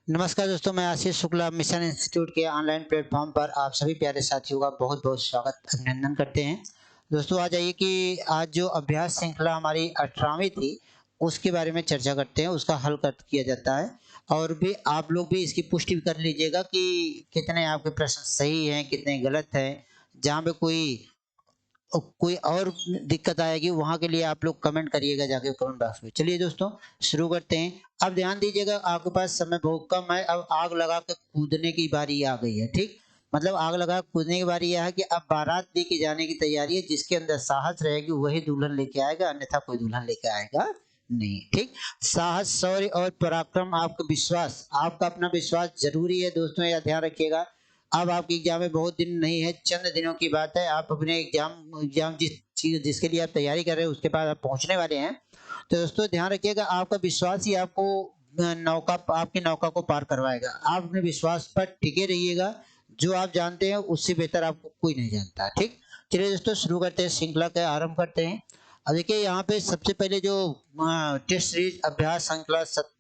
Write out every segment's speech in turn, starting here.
नमस्कार दोस्तों, मैं आशीष शुक्ला मिशन इंस्टीट्यूट के ऑनलाइन प्लेटफॉर्म पर आप सभी प्यारे साथियों का बहुत बहुत स्वागत अभिनंदन करते हैं। दोस्तों आ जाइए कि आज जो अभ्यास श्रृंखला हमारी 18वीं थी उसके बारे में चर्चा करते हैं, उसका हल कर किया जाता है। और भी आप लोग भी इसकी पुष्टि कर लीजिएगा कि कितने आपके प्रश्न सही हैं, कितने गलत हैं। जहाँ पे कोई और दिक्कत आएगी वहाँ के लिए आप लोग कमेंट करिएगा जाके कमेंट बॉक्स में। चलिए दोस्तों शुरू करते हैं। अब ध्यान दीजिएगा, आपके पास समय बहुत कम है। अब आग लगा के कूदने की बारी आ गई है। ठीक, मतलब आग लगा के कूदने की बारी यह है कि अब बारात लेके जाने की तैयारी है। जिसके अंदर साहस रहेगी वही दुल्हन लेके आएगा, अन्यथा कोई दुल्हन लेके आएगा नहीं। ठीक, साहस, शौर्य और पराक्रम, आपका विश्वास, आपका अपना विश्वास जरूरी है दोस्तों, यह ध्यान रखिएगा। अब आपकी एग्जाम में बहुत दिन नहीं है, चंद दिनों की बात है। आप अपने एग्जाम एग्जाम जिस चीज जिसके लिए आप तैयारी कर रहे हैं उसके पास आप पहुंचने वाले हैं। तो दोस्तों ध्यान रखिएगा, आपका विश्वास ही आपको नौका आपकी नौका को पार करवाएगा। आप अपने विश्वास पर टिके रहिएगा। जो आप जानते हैं उससे बेहतर आपको कोई नहीं जानता। ठीक, चलिए दोस्तों शुरू करते हैं, श्रृंखला का आरंभ करते हैं। अब देखिए यहाँ पे सबसे पहले जो टेस्ट सीरीज अभ्यास श्रृंखला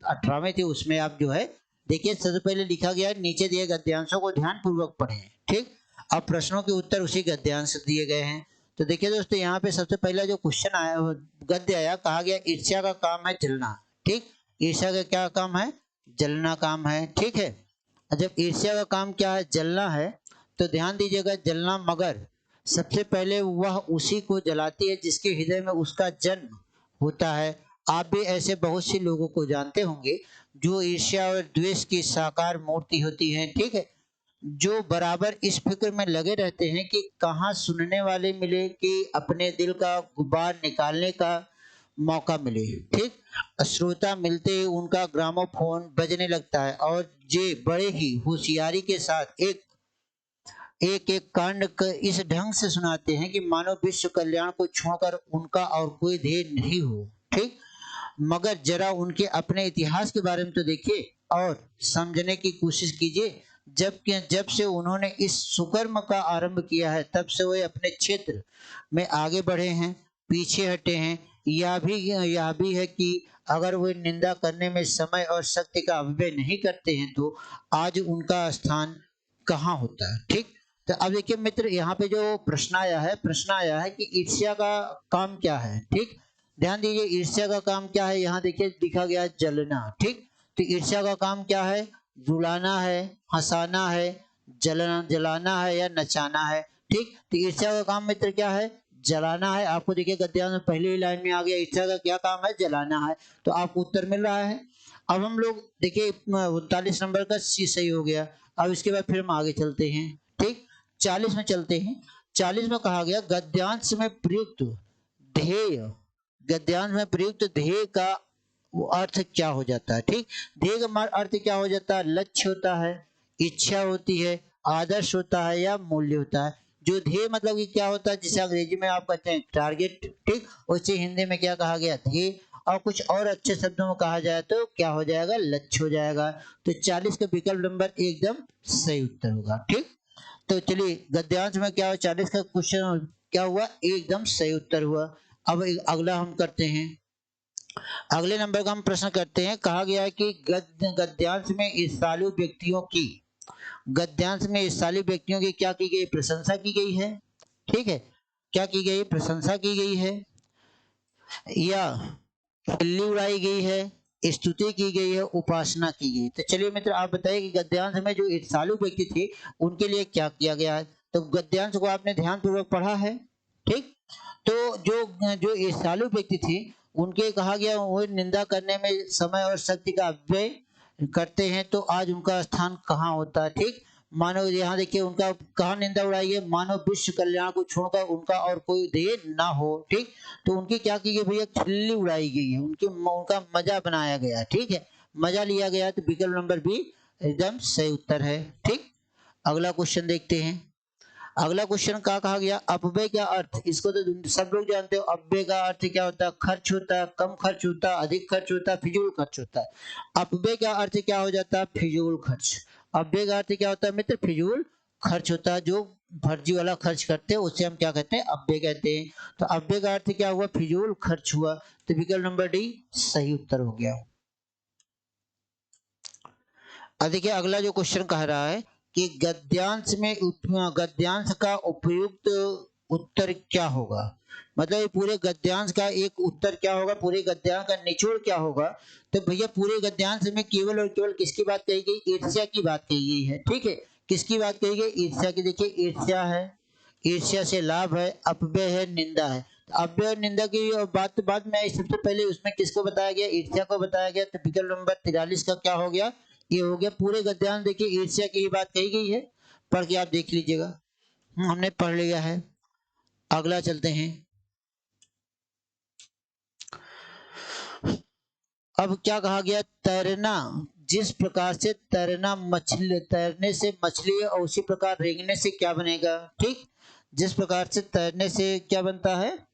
18वीं थी उसमें आप जो है देखिए सबसे पहले लिखा गया है, नीचे दिए गद्यांशों को ध्यान पूर्वक पढ़ें। ठीक, अब प्रश्नों के उत्तर उसी गद्यांश दिए गए हैं। तो देखिए दोस्तों यहाँ पे सबसे पहला जो क्वेश्चन आया गद्य आया, कहा गया ईर्ष्या का काम है जलना। ठीक, ईर्ष्या का क्या काम है? जलना काम है। ठीक है, जब ईर्ष्या का काम क्या है? जलना है। तो ध्यान दीजिएगा, जलना, मगर सबसे पहले वह उसी को जलाती है जिसके हृदय में उसका जन्म होता है। आप भी ऐसे बहुत से लोगों को जानते होंगे जो ईर्ष्या और द्वेष की साकार मूर्ति होती है। ठीक है, जो बराबर इस फिक्र में लगे रहते हैं कि कहाँ सुनने वाले मिले, कि अपने दिल का गुबार निकालने का मौका मिले। ठीक, श्रोता मिलते ही उनका ग्रामोफोन बजने लगता है और ये बड़े ही होशियारी के साथ एक एक एक कांड इस ढंग से सुनाते हैं कि मानो विश्व कल्याण को छोड़कर उनका और कोई ध्येय नहीं हो। ठीक, मगर जरा उनके अपने इतिहास के बारे में तो देखिए और समझने की कोशिश कीजिए। जब से उन्होंने इस सुकर्म का आरंभ किया है तब से वे अपने क्षेत्र में आगे बढ़े हैं, पीछे हटे हैं। यह भी है कि अगर वे निंदा करने में समय और शक्ति का अपव्यय नहीं करते हैं तो आज उनका स्थान कहाँ होता है। ठीक, तो अब देखिए मित्र, यहाँ पे जो प्रश्न आया है कि ईर्ष्या का काम क्या है। ठीक, ध्यान दीजिए, ईर्ष्या का काम क्या है? यहाँ देखिए लिखा गया है जलना। ठीक, तो ईर्ष्या का काम क्या है? रुलाना है, हंसाना है, जलाना है या नचाना है। ठीक, तो ईर्ष्या का काम मित्र क्या है? जलाना है। आपको देखिए गद्यांश में पहली ही लाइन में आ गया, ईर्ष्या का क्या काम है? जलाना है। तो आपको उत्तर मिल रहा है। अब हम लोग देखिए 39 नंबर का सी सही हो गया। अब इसके बाद फिर हम आगे चलते हैं। ठीक, 40 में चलते हैं। 40 में कहा गया गद्यांश में प्रयुक्त ध्येय, गद्यांश में प्रयुक्त ध्येय का वो अर्थ क्या हो जाता है। ठीक, ध्येय का अर्थ क्या हो जाता है? लक्ष्य होता है, इच्छा होती है, आदर्श होता है या मूल्य होता है। जो ध्येय मतलब कि क्या होता है, जिसे अंग्रेजी में आप कहते हैं टारगेट। ठीक, उसे हिंदी में क्या कहा गया? ध्येय। और कुछ और अच्छे शब्दों में कहा जाए तो क्या हो जाएगा? लक्ष्य हो जाएगा। तो 40 का विकल्प नंबर एकदम सही उत्तर होगा। ठीक, तो चलिए गद्यांश में क्या हुआ, 40 का क्वेश्चन क्या हुआ? एकदम सही उत्तर हुआ। अब अगला हम करते हैं, अगले नंबर का हम प्रश्न करते हैं। कहा गया है कि गद्यांश में ईर्ष्यालु व्यक्तियों की, गद्यांश में ईर्ष्यालु व्यक्तियों की क्या की गई? प्रशंसा की गई है। ठीक है, क्या की गई? प्रशंसा की गई है या खिल्ली उड़ाई गई है, स्तुति की गई है, उपासना की गई। तो चलिए मित्र आप बताइए कि गद्यांश में जो ईर्ष्यालु व्यक्ति थे उनके लिए क्या किया गया है। तो गद्यांश को आपने ध्यान पूर्वक पढ़ा है। ठीक, तो जो जो ईर्ष्यालु व्यक्ति थे उनके कहा गया वो निंदा करने में समय और शक्ति का अपव्यय करते हैं तो आज उनका स्थान कहाँ होता है। ठीक, मानो यहाँ देखिए उनका कहाँ निंदा उड़ाई है? मानो विश्व कल्याण को छोड़कर उनका और कोई ध्येय ना हो। ठीक, तो उनकी क्या की गई भैया? खिल्ली उड़ाई गई है, उनका मजा बनाया गया। ठीक है, मजा लिया गया। तो विकल्प नंबर बी एकदम सही उत्तर है। ठीक, अगला क्वेश्चन देखते हैं। अगला क्वेश्चन क्या कहा गया? अपव्यय का अर्थ, इसको तो सब लोग जानते हो। अपव्यय का अर्थ क्या होता है? खर्च होता है, कम खर्च होता है, अधिक खर्च होता है, फिजूल खर्च होता है। अपव्यय का अर्थ क्या हो जाता है? फिजूल खर्च। अपव्यय का अर्थ क्या होता है मित्र? फिजूल खर्च होता है। जो फर्जी वाला खर्च करते हैं उसे हम क्या कहते हैं? अपव्यय कहते हैं। तो अपव्यय का अर्थ क्या हुआ? फिजूल खर्च हुआ। तो विकल्प नंबर डी सही उत्तर हो गया। अब देखिए अगला जो क्वेश्चन कह रहा है कि गद्यांश का उपयुक्त उत्तर क्या होगा। मतलब ये पूरे गद्यांश का एक उत्तर क्या होगा, पूरे गद्यांश का निचोड़ क्या होगा। तो भैया पूरे गद्यांश में केवल और केवल किसकी बात कही गई, ईर्ष्या की बात कही गई है। ठीक है, किसकी बात कही गई, ईर्ष्या की। देखिए ईर्ष्या है, ईर्ष्या से लाभ है, अपव्यय है, निंदा है। अपव्यय और निंदा की बात बाद में आई। सबसे पहले उसमें किसको बताया गया, ईर्ष्या को बताया गया। तो विकल्प नंबर 43 का क्या हो गया, ये हो गया। पूरे गद्यांश देखिए ईर्ष्या की ही बात कही गई है, पढ़ के आप देख लीजिएगा। हमने पढ़ लिया है। अगला चलते हैं। अब क्या कहा गया, तैरना, जिस प्रकार से तैरना मछली, तैरने से मछली और उसी प्रकार रेंगने से क्या बनेगा। ठीक, जिस प्रकार से तैरने से क्या बनता है,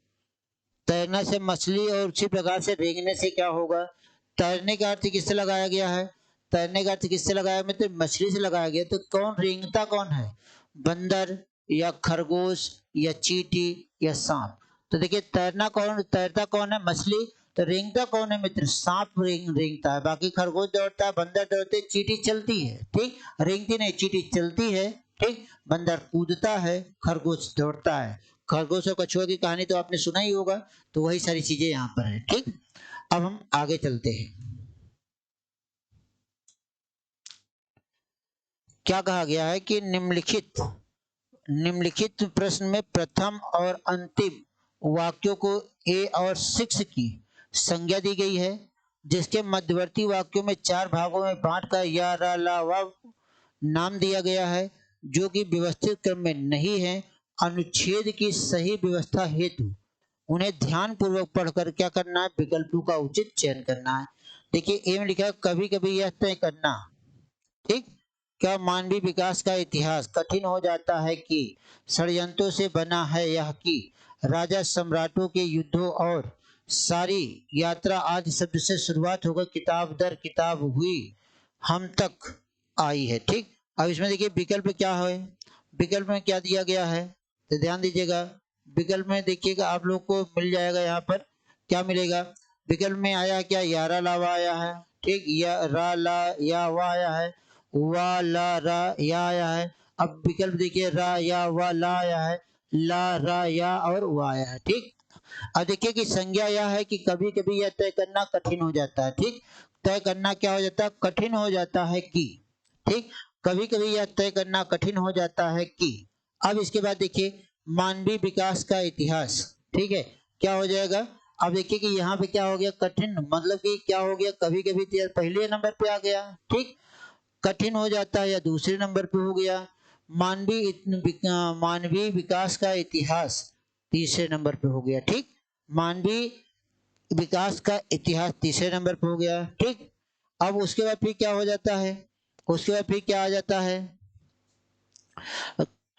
तैरना से मछली और उसी प्रकार से रेंगने से क्या होगा। तैरने का अर्थ किससे लगाया गया है, तैरने का अर्थ किससे लगाया, मतलब मछली से लगाया गया। तो कौन रेंगता कौन है, बंदर या खरगोश या चींटी या सांप। तो देखिए तैरना कौन, तैरता कौन है, मछली। तो रेंगता कौन है मित्र, सांप रेंगता है। बाकी खरगोश दौड़ता है, बंदर दौड़ते, चींटी चलती है। ठीक, रेंगती नहीं, चींटी चलती है। ठीक, बंदर कूदता है, खरगोश दौड़ता है। खरगोश और कछुआ की कहानी तो आपने सुना ही होगा। तो वही सारी चीजें यहाँ पर है। ठीक, अब हम आगे चलते हैं। क्या कहा गया है कि निम्नलिखित प्रश्न में प्रथम और अंतिम वाक्यों को ए और सिक्स की संज्ञा दी गई है, जिसके मध्यवर्ती वाक्यों में चार भागों में बांट कर या रा ला वा नाम दिया गया है, जो कि व्यवस्थित क्रम में नहीं है। अनुच्छेद की सही व्यवस्था हेतु उन्हें ध्यान पूर्वक पढ़कर क्या करना है, विकल्पों का उचित चयन करना है। देखिए ए में लिखा है कभी कभी यह तय करना। ठीक, क्या मानवीय विकास का इतिहास कठिन हो जाता है कि षड्यंत्रों से बना है यह कि राजा सम्राटों के युद्धों और सारी यात्रा आदि शब्द से शुरुआत होकर किताब दर किताब हुई हम तक आई है। ठीक, अब इसमें देखिए विकल्प क्या है, विकल्प में क्या दिया गया है, तो ध्यान दीजिएगा। विकल्प में देखिएगा आप लोग को मिल जाएगा, यहाँ पर क्या मिलेगा। विकल्प में आया है क्या, यारा लावा आया है। ठीक, या रा ला या वा आया है, वा ला रा या आया है। अब विकल्प देखिए रा या वा ला आया है, ला रा या और वा आया है। ठीक, अब देखिए कि संज्ञा यह है कि कभी कभी यह तय करना कठिन हो जाता है। ठीक, तय करना क्या हो जाता है, कठिन हो जाता है कि। ठीक, कभी कभी यह तय करना कठिन हो जाता है कि। अब इसके बाद देखिए मानवीय विकास का इतिहास। ठीक है, क्या हो जाएगा। अब देखिए कि यहाँ पे क्या हो गया, कठिन, मतलब कि क्या हो गया, कभी कभी पहले नंबर पे आ गया। ठीक, कठिन हो जाता है या दूसरे नंबर पे हो गया। मानवीय विकास का इतिहास तीसरे नंबर पे हो गया। ठीक, मानवीय विकास का इतिहास तीसरे नंबर पे हो गया। ठीक, अब उसके बाद फिर क्या हो जाता है, उसके बाद फिर क्या आ जाता है,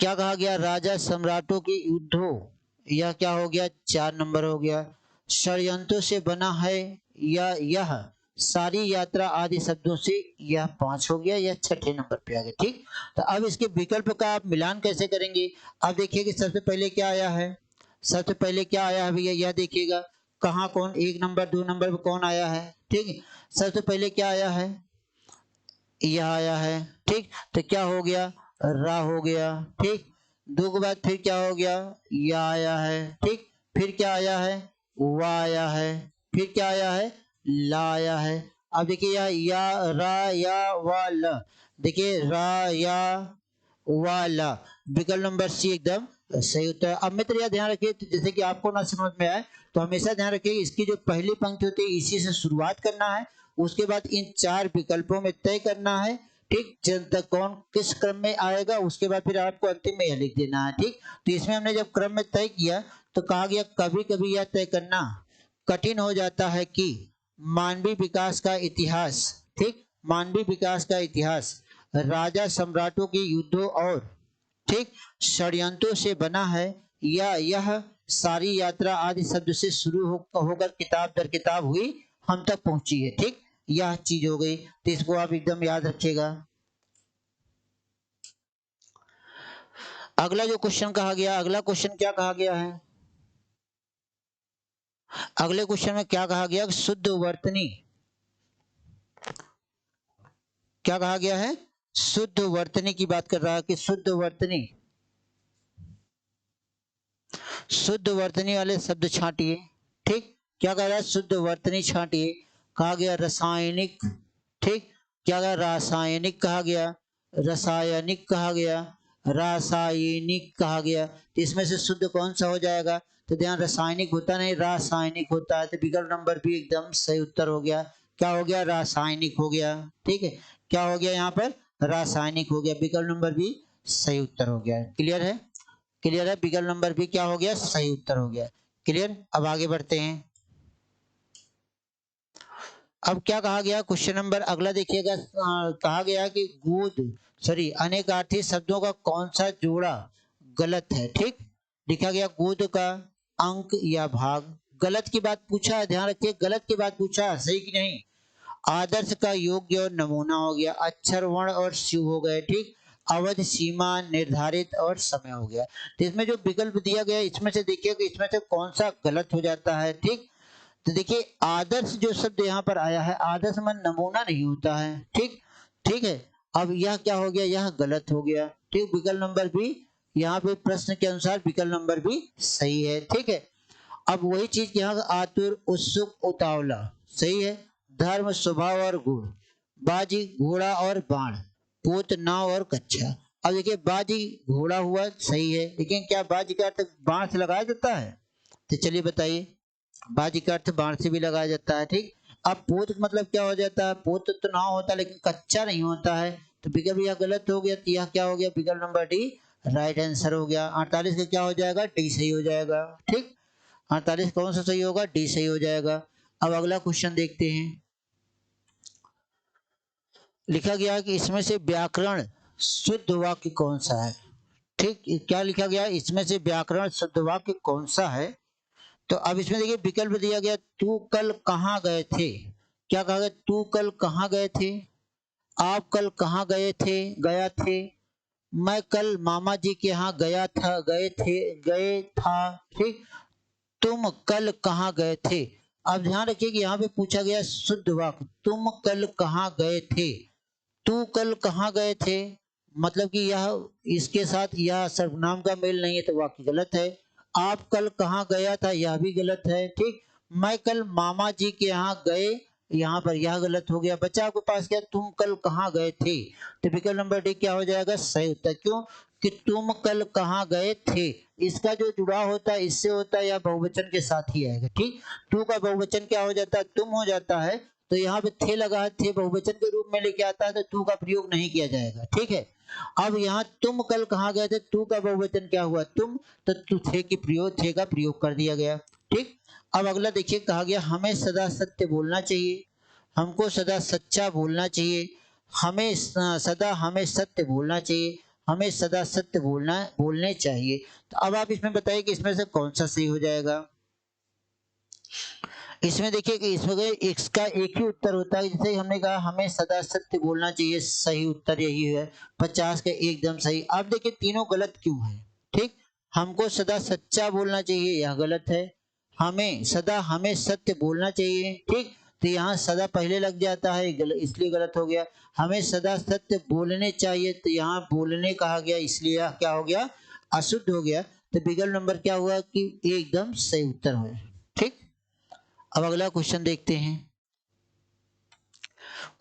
क्या कहा गया, राजा सम्राटों के युद्धों, यह क्या हो गया, चार नंबर हो गया। षड्यंत्रों से बना है या यह सारी यात्रा आदि शब्दों से, यह पांच हो गया, यह छठे नंबर पे आ गया। ठीक, तो अब इसके विकल्प का आप मिलान कैसे करेंगे। अब देखिए कि सबसे पहले क्या आया है, सबसे पहले क्या आया है भैया, यह देखिएगा कहाँ कौन एक नंबर दो नंबर पे कौन आया है। ठीक, सबसे पहले क्या आया है, यह आया है। ठीक, तो क्या हो गया, रा हो गया। ठीक, दो के बाद फिर क्या हो गया, या आया है। ठीक, फिर क्या आया है, वा आया है। फिर क्या आया है, ला आया है। अब देखिए या रा या वा ला, देखिए रा या वा ला, विकल्प नंबर सी एकदम सही उत्तर है। अब मित्र यह ध्यान रखिए, तो जैसे कि आपको ना समझ में आए तो हमेशा ध्यान रखिए इसकी जो पहली पंक्ति होती है इसी से शुरुआत करना है, उसके बाद इन चार विकल्पों में तय करना है। ठीक, जब तक कौन किस क्रम में आएगा उसके बाद फिर आपको अंतिम में यह लिख देना है। ठीक, तो इसमें हमने जब क्रम में तय किया तो कहा गया कभी कभी यह तय करना कठिन हो जाता है कि मानवीय विकास का इतिहास। ठीक, मानवीय विकास का इतिहास राजा सम्राटों के युद्धों और ठीक षड्यंत्रों से बना है या यह सारी यात्रा आदि शब्द से शुरू होकर किताब दर किताब हुई हम तक पहुंची है। ठीक, यह चीज हो गई, तो इसको आप एकदम याद रखिएगा। अगला जो क्वेश्चन कहा गया, अगला क्वेश्चन क्या कहा गया है, अगले क्वेश्चन में क्या कहा गया, शुद्ध वर्तनी, क्या कहा गया है? शुद्ध वर्तनी की बात कर रहा है कि शुद्ध वर्तनी, शुद्ध वर्तनी वाले शब्द छांटिए। ठीक, क्या कह रहा है? शुद्ध वर्तनी छांटिए। कहा गया रासायनिक। ठीक, क्या कहा? रासायनिक कहा गया, रासायनिक कहा गया, रासायनिक कहा गया। तो इसमें से शुद्ध कौन सा हो जाएगा? तो ध्यान, रासायनिक होता नहीं, रासायनिक होता है। तो विकल्प नंबर बी एकदम सही उत्तर हो गया। क्या हो गया? रासायनिक हो गया। ठीक है, क्या हो गया यहाँ पर? रासायनिक हो गया। विकल्प नंबर बी सही उत्तर हो गया। क्लियर है? क्लियर है? विकल्प नंबर बी क्या हो गया? सही उत्तर हो गया। क्लियर? अब आगे बढ़ते हैं। अब क्या कहा गया? क्वेश्चन नंबर अगला देखिएगा। कहा गया कि गोद, सॉरी, अनेकार्थी शब्दों का कौन सा जोड़ा गलत है? ठीक, लिखा गया गोद का अंक या भाग। गलत की बात पूछा है, ध्यान रखिए, गलत की बात पूछा है, सही कि नहीं। आदर्श का योग्य और नमूना हो गया, अक्षर वर्ण और शिव हो गए। ठीक, अवधि, सीमा, निर्धारित और समय हो गया। तो इसमें जो विकल्प दिया गया इसमें से देखिए कि इसमें से कौन सा गलत हो जाता है। ठीक, तो देखिए आदर्श जो शब्द यहाँ पर आया है, आदर्श में नमूना नहीं होता है। ठीक, ठीक है। अब यह क्या हो गया? यह गलत हो गया। ठीक, विकल्प नंबर बी, यहाँ पे प्रश्न के अनुसार विकल्प नंबर बी सही है। ठीक है, अब वही चीज यहाँ, आतुर, उत्सुक, उतावला, सही है। धर्म, स्वभाव और गुण, बाजी, घोड़ा और बाण, पोत, नाव और कच्छा। अब देखिए बाजी घोड़ा हुआ, सही है, लेकिन क्या बाजी का अर्थ बाण से लगाया जाता है? तो चलिए बताइए, बाजी का अर्थ बाण से भी लगाया जाता है। ठीक, अब पोत मतलब क्या हो जाता है? पोत तो नाव होता है लेकिन कच्चा नहीं होता है। तो विकल्प यह गलत हो गया। तो यह क्या हो गया? विकल्प नंबर डी राइट आंसर हो गया। 48 का क्या हो जाएगा? डी सही हो जाएगा। ठीक, 48 कौन सा सही होगा? डी सही हो जाएगा। अब अगला क्वेश्चन देखते हैं। लिखा गया कि इसमें से व्याकरण शुद्ध वाक्य कौन सा है? ठीक, क्या लिखा गया? इसमें से व्याकरण शुद्ध वाक्य कौन सा है? तो अब इसमें देखिए विकल्प दिया गया, तू कल कहाँ गए थे। क्या कहा गया? तू कल कहाँ गए थे, आप कल कहाँ गए थे, गया थे, मैं कल मामा जी के यहाँ गया था, गए थे, गए था। ठीक, तुम कल कहाँ गए थे। अब ध्यान रखिए कि यहाँ पे पूछा गया शुद्ध वाक्य, तुम कल कहाँ गए थे। तू कल कहाँ गए थे मतलब कि यह, इसके साथ यह सर्वनाम का मेल नहीं है, तो वाक्य गलत है। आप कल कहाँ गया था, यह भी गलत है। ठीक, मैं कल मामा जी के यहाँ गए, यहाँ पर यह गलत हो गया। बच्चा आपके पास क्या? तुम कल कहाँ गए थे। तो विकल्प नंबर डी क्या हो जाएगा? सही उत्तर। क्यों? कि तुम कल कहाँ गए थे, इसका जो जुड़ाव होता है इससे होता है या बहुवचन के साथ ही आएगा। ठीक, तू का बहुवचन क्या हो जाता है? तुम हो जाता है। तो यहाँ पे थे लगा है, थे बहुवचन के रूप में लेके आता है, तो तू का प्रयोग नहीं किया जाएगा। ठीक है, अब यहाँ तुम कल कहाँ गए थे, तू का बहुवचन क्या हुआ? तुम, तो तू थे की प्रयोग, थे का प्रयोग कर दिया गया। ठीक, अब अगला देखिए, कहा गया हमें सदा सत्य बोलना चाहिए, हमको सदा सच्चा बोलना चाहिए, हमें सदा हमें सत्य बोलना चाहिए, हमें सदा सत्य बोलने चाहिए। तो अब आप इसमें बताइए कि इसमें से कौन सा सही हो जाएगा। इसमें देखिए कि इसमें इसका एक ही उत्तर होता है। जैसे हमने कहा हमें सदा सत्य बोलना चाहिए, सही उत्तर यही है, 50 का एकदम सही। अब देखिए तीनों गलत क्यों है। ठीक, हमको सदा सच्चा बोलना चाहिए, यह गलत है। हमें सत्य बोलना चाहिए। ठीक, तो यहाँ सदा पहले लग जाता है, इसलिए गलत हो गया। हमें सदा सत्य बोलने चाहिए, तो यहाँ बोलने कहा गया, इसलिए यह क्या हो गया? अशुद्ध हो गया। तो विकल्प नंबर क्या हुआ कि एकदम सही उत्तर है। ठीक, अब अगला क्वेश्चन देखते हैं।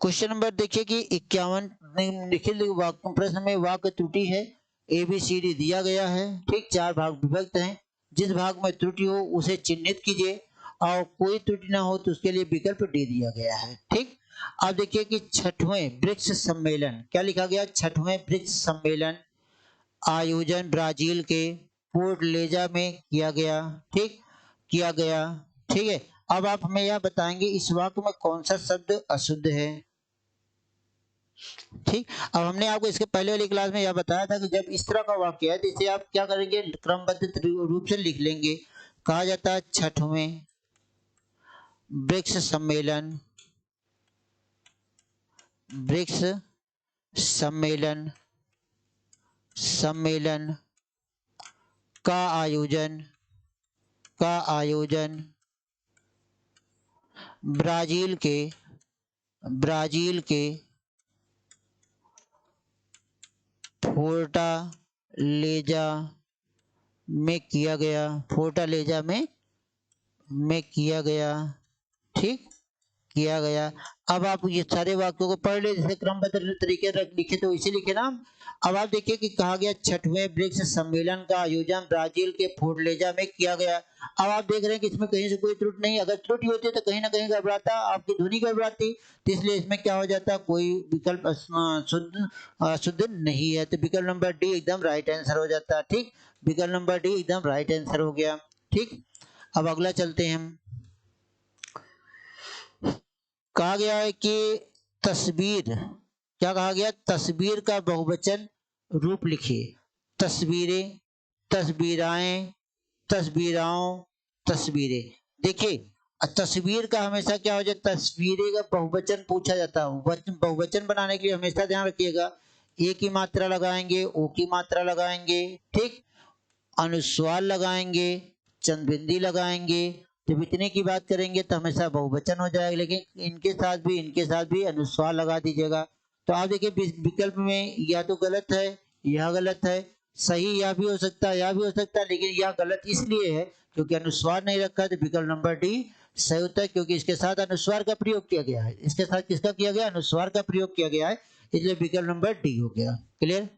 क्वेश्चन नंबर देखिए कि 51, निम्नलिखित प्रश्न में वाक्य त्रुटि है, ए बी सी डी दिया गया है। ठीक, 4 भाग विभक्त हैं, जिस भाग में त्रुटि हो उसे चिन्हित कीजिए और कोई त्रुटि ना हो तो उसके लिए विकल्प डी दिया गया है। ठीक, अब देखिए कि 6वें ब्रिक्स सम्मेलन, क्या लिखा गया? 6वें ब्रिक्स सम्मेलन आयोजन ब्राजील के पोर्ट लेजा में किया गया। ठीक, किया गया। ठीक है, अब आप हमें यह बताएंगे इस वाक्य में कौन सा शब्द अशुद्ध है। ठीक, अब हमने आपको इसके पहले वाली क्लास में यह बताया था कि जब इस तरह का वाक्य है तो इसे आप क्या करेंगे? क्रमबद्ध रूप से लिख लेंगे। कहा जाता है 6वें ब्रिक्स सम्मेलन, ब्रिक्स सम्मेलन, सम्मेलन का आयोजन, का आयोजन ब्राजील के, ब्राजील के फोर्टालेजा में किया गया, फोर्टालेजा में किया गया, ठीक, किया गया। अब आप ये सारे वाक्यों को पढ़ ले, जैसे क्रमबद्ध तरीके लिखे तो इसे लिखे ना। अब आप देखिए कि कहा गया 6वें ब्रिक्स सम्मेलन का आयोजन ब्राजील के फोर्टालेजा में किया गया। अब आप देख रहे हैं कि इसमें कहीं से कोई त्रुटि नहीं, अगर त्रुटि होती तो कहीं ना कहीं गड़बड़ाता, आपकी ध्वनि गड़बड़ाती, तो इसलिए इसमें क्या हो जाता, कोई विकल्प शुद्ध नहीं है, तो विकल्प नंबर डी एकदम राइट आंसर हो जाता है। ठीक, विकल्प नंबर डी एकदम राइट आंसर हो गया। ठीक, अब अगला चलते हैं हम। कहा गया है कि तस्वीर, क्या कहा गया, तस्वीर का बहुवचन रूप लिखिए। तस्वीरें, तस्वीराएं, तस्वीराओं, तस्वीरें। देखिए तस्वीर का हमेशा क्या हो जाता है, तस्वीरें का बहुवचन पूछा जाता है। बहुवचन बनाने के लिए हमेशा ध्यान रखिएगा, ए की मात्रा लगाएंगे, ओ की मात्रा लगाएंगे, ठीक, अनुस्वार लगाएंगे, चंदबिंदी लगाएंगे, जब इतने की बात करेंगे तो हमेशा बहुवचन हो जाएगा, लेकिन इनके साथ भी अनुस्वार लगा दीजिएगा। तो आप देखिए विकल्प में या तो गलत है या गलत है, सही या भी हो सकता है या भी हो सकता है, लेकिन यह गलत इसलिए है क्योंकि अनुस्वार नहीं रखा, तो विकल्प नंबर डी सही होता है, क्योंकि इसके साथ अनुस्वार का प्रयोग किया गया है, इसके साथ किसका किया गया, अनुस्वार का प्रयोग किया गया है, इसलिए विकल्प नंबर डी हो गया। क्लियर।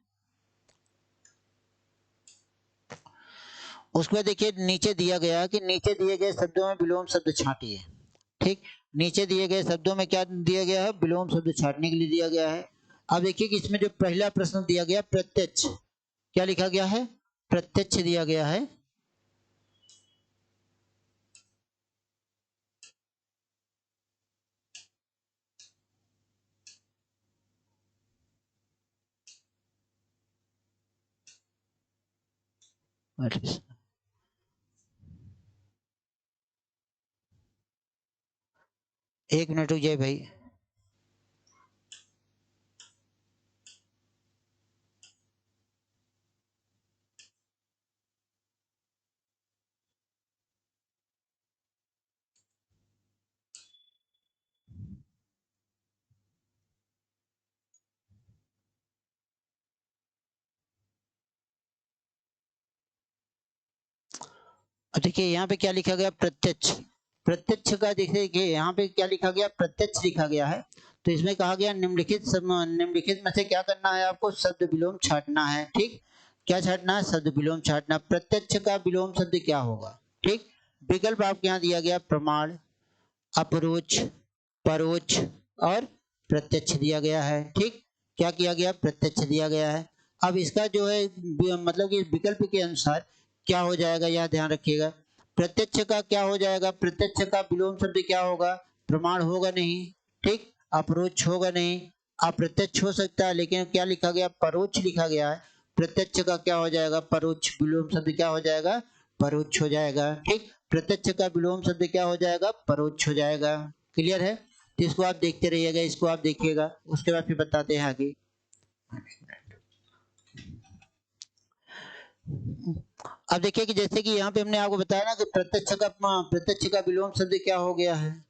उसके बाद देखिए नीचे दिया गया कि नीचे दिए गए शब्दों में विलोम शब्द छांटिए। ठीक, नीचे दिए गए शब्दों में क्या दिया गया है, विलोम शब्द छांटने के लिए दिया गया है। अब देखिए कि इसमें जो पहला प्रश्न दिया गया प्रत्यक्ष, क्या लिखा गया है, प्रत्यक्ष दिया गया है। एक मिनट रुक जाए भाई। देखिए यहाँ पे क्या लिखा गया, प्रत्यक्ष। प्रत्यक्ष का देखिए यहाँ पे क्या लिखा गया, प्रत्यक्ष लिखा गया है। तो इसमें कहा गया निम्नलिखित में से क्या करना है, आपको शब्द विलोम छांटना है। ठीक, क्या छांटना है, शब्द विलोम छांटना। प्रत्यक्ष का विलोम शब्द क्या होगा। ठीक, विकल्प आपके यहाँ दिया गया प्रमाण, अपरोक्ष, परोक्ष और प्रत्यक्ष दिया गया है। ठीक, क्या किया गया, प्रत्यक्ष दिया गया है। अब इसका जो है मतलब कि विकल्प के अनुसार क्या हो जाएगा, यह ध्यान रखिएगा। प्रत्यक्ष का क्या हो जाएगा, प्रत्यक्ष का विलोम शब्द क्या होगा, प्रमाण होगा नहीं, ठीक, अपरोक्ष होगा नहीं, अप्रत्यक्ष हो सकता है, लेकिन क्या लिखा गया, परोक्ष लिखा गया है। प्रत्यक्ष का क्या हो जाएगा, परोक्ष, विलोम शब्द क्या हो जाएगा, परोक्ष हो जाएगा। ठीक, प्रत्यक्ष का विलोम शब्द क्या हो जाएगा, परोक्ष हो जाएगा। क्लियर है, तो इसको आप देखते रहिएगा, इसको आप देखिएगा, उसके बाद फिर बताते हैं आगे। अब देखिए कि जैसे कि यहाँ पे हमने आपको बताया ना कि प्रत्यक्ष का विलोम शब्द क्या हो गया है,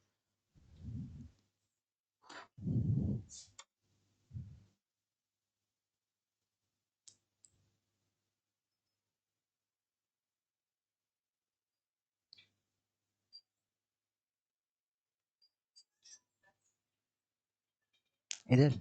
इधर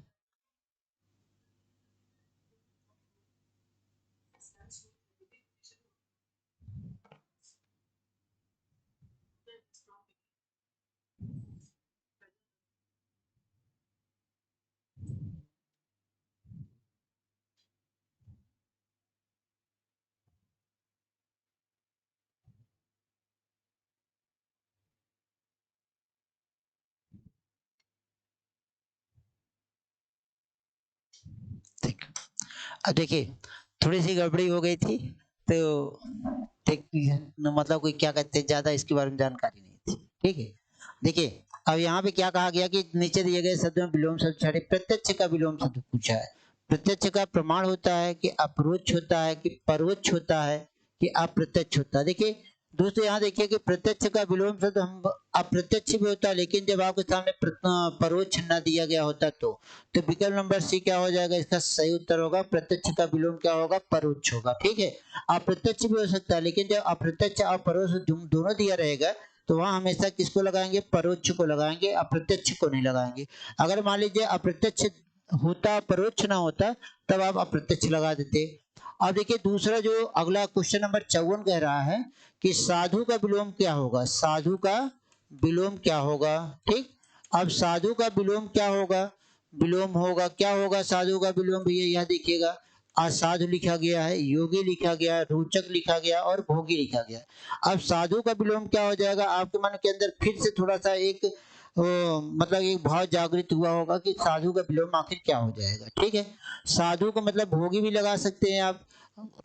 अब देखिए थोड़ी सी गड़बड़ी हो गई थी, तो मतलब कोई क्या कहते हैं, ज्यादा इसके बारे में जानकारी नहीं थी। ठीक है, देखिए अब यहाँ पे क्या कहा गया कि नीचे दिए गए शब्द में विलोम शब्द छाड़े। प्रत्यक्ष का विलोम शब्द पूछा है। प्रत्यक्ष का प्रमाण होता है कि अपरोक्ष होता है कि परोक्ष होता है कि अप्रत्यक्ष होता है। देखिए दोस्तों यहाँ देखिए कि प्रत्यक्ष का विलोम शब्द हम अप्रत्यक्ष भी होता है, लेकिन जब आपके सामने परोक्ष न दिया गया होता तो विकल्प नंबर सी क्या हो जाएगा, इसका सही उत्तर होगा प्रत्यक्ष का विलोम क्या होगा, परोक्ष होगा। ठीक है, अप्रत्यक्ष भी हो सकता है, लेकिन जब अप्रत्यक्ष और परोक्ष दोनों दिया रहेगा तो वहां हमेशा किसको लगाएंगे, परोक्ष को लगाएंगे, अप्रत्यक्ष को नहीं लगाएंगे। अगर मान लीजिए अप्रत्यक्ष होता परोक्ष ना होता तब आप अप्रत्यक्ष लगा देते। अब देखिए दूसरा जो अगला क्वेश्चन नंबर 54 कह रहा है कि साधु का विलोम क्या होगा, साधु का विलोम क्या होगा। ठीक, अब साधु का विलोम क्या होगा, विलोम होगा क्या होगा साधु का विलोम भैया, यह देखिएगा असाधु लिखा गया है, योगी लिखा गया, रोचक लिखा गया और भोगी लिखा गया। अब साधु का विलोम क्या हो जाएगा, आपके मन के अंदर फिर से थोड़ा सा एक मतलब एक भाव जागृत हुआ होगा कि साधु का विलोम आखिर क्या हो जाएगा। ठीक है, साधु को मतलब भोगी भी लगा सकते हैं आप,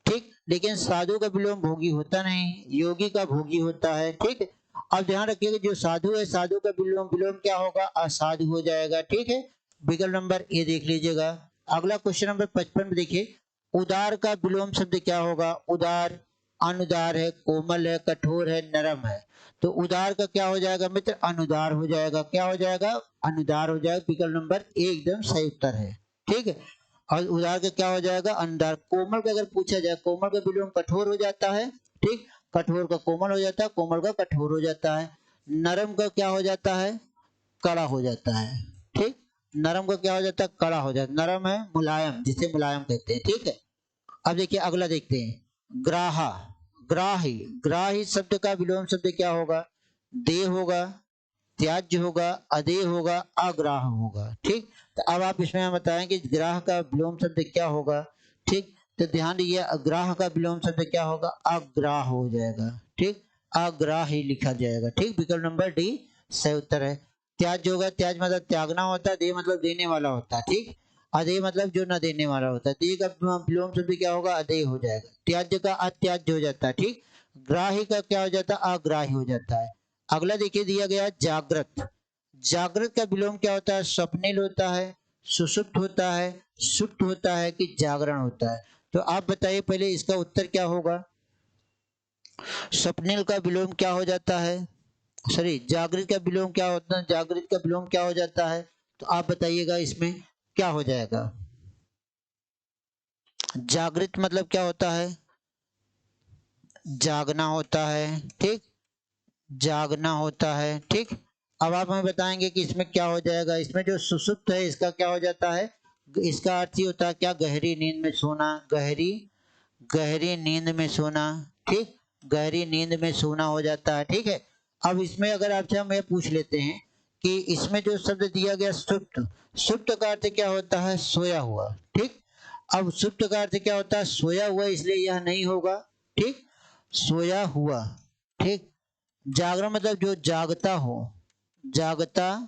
ठीक, लेकिन साधु का विलोम भोगी होता नहीं, योगी का भोगी होता है। ठीक, अब ध्यान रखिएगा जो साधु है साधु का विलोम विलोम क्या होगा, असाधु हो जाएगा। ठीक है, विकल्प नंबर ए देख लीजिएगा। अगला क्वेश्चन नंबर 55 में देखिए उदार का विलोम शब्द क्या होगा, उदार अनुदार है, कोमल है, कठोर है, नरम है। तो उदार का क्या हो जाएगा मित्र, अनुदार हो जाएगा। क्या हो जाएगा, अनुदार हो जाएगा। विकल्प नंबर ए एकदम सही उत्तर है। ठीक है, और उदार का क्या हो जाएगा, अनुदार। कोमल का अगर पूछा जाए, कोमल का विलोम कठोर हो जाता है। ठीक, कठोर का कोमल हो जाता है, कोमल का कठोर हो जाता है। नरम का क्या हो जाता है, कड़ा हो जाता है। ठीक, नरम का क्या हो जाता है, कड़ा हो जाता है। नरम है मुलायम, जिसे मुलायम कहते हैं। ठीक है, अब देखिए अगला देखते हैं ग्राहा, ग्राही, ग्राही शब्द का विलोम शब्द क्या होगा, देह होगा, त्याज्य होगा, अदेय होगा, अग्राह होगा। ठीक, तो अब आप इसमें हम बताएं कि ग्राह का विलोम शब्द क्या होगा। ठीक, तो ध्यान दीजिए अग्राह का विलोम शब्द क्या होगा, अग्राह हो जाएगा। ठीक, अग्राह ही लिखा जाएगा। ठीक, विकल्प नंबर डी सही उत्तर है। त्याज होगा, त्याज मतलब त्यागना होता है, दे मतलब देने वाला होता है। ठीक, अदेय मतलब जो न देने वाला होता है। दे का विलोम शब्द क्या होगा, अदेय हो जाएगा। त्याज्य का अत्याज्य हो जाता है। ठीक, ग्राही का क्या हो जाता है, अग्राही हो जाता है। अगला देखिए दिया गया जागृत, जागृत का विलोम क्या होता है, स्वप्निल होता है, सुषुप्त होता है, सुप्त होता है कि जागरण होता है। तो आप बताइए पहले इसका उत्तर क्या होगा। स्वप्निल का विलोम क्या हो जाता है, सॉरी जागृत का विलोम क्या होता है, जागृत का विलोम क्या हो जाता है, तो आप बताइएगा इसमें क्या हो जाएगा। जागृत मतलब क्या होता है, जागना होता है। ठीक, जागना होता है। ठीक, अब आप हमें बताएंगे कि इसमें क्या हो जाएगा। इसमें जो सुसुप्त है इसका क्या हो जाता है, इसका अर्थ ही होता है क्या, गहरी नींद में सोना, गहरी गहरी नींद में सोना। ठीक, गहरी नींद में सोना हो जाता है। ठीक है, अब इसमें अगर आपसे हम ये पूछ लेते हैं कि इसमें जो शब्द दिया गया सुप्त, सुप्त का अर्थ क्या होता है, सोया हुआ। ठीक, अब सुप्त का अर्थ क्या होता है, सोया हुआ, इसलिए यह नहीं होगा। ठीक, सोया हुआ। ठीक, जागरण मतलब जो जागता हो, जागता,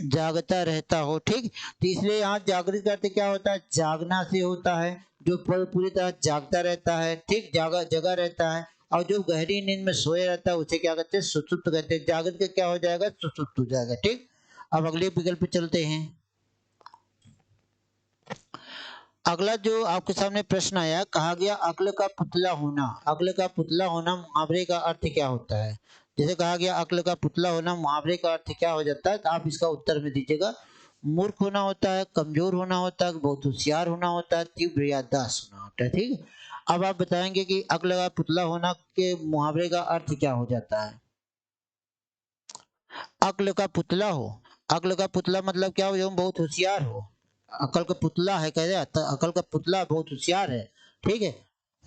जागता रहता हो। ठीक, तो इसलिए यहाँ जागृत करते क्या होता है, जागना से होता है, जो पूरी तरह जागता रहता है। ठीक, जागा जगा रहता है, और जो गहरी नींद में सोया रहता है उसे क्या कहते हैं, सुषुप्त कहते हैं। जागृत का क्या हो जाएगा, सुषुप्त हो जाएगा। ठीक, अब अगले विकल्प पे चलते हैं। अगला जो आपके सामने प्रश्न आया, कहा गया अक्ल का पुतला होना, अक्ल का पुतला होना मुहावरे का अर्थ क्या होता है। जैसे कहा गया अक्ल का पुतला होना मुहावरे का अर्थ क्या हो जाता है, तो आप इसका उत्तर में दीजिएगा। मूर्ख होना होता है, कमजोर होना होता है, बहुत होशियार होना होता है, तीव्र याददाश्त होना होता है। ठीक है, अब आप बताएंगे कि अक्ल का पुतला होना के मुहावरे का अर्थ क्या हो जाता है। अक्ल का पुतला हो, अक्ल का पुतला मतलब क्या हो, जो बहुत होशियार हो। अकल का पुतला है कह रहे, तो अकल का पुतला बहुत होशियार है। ठीक है,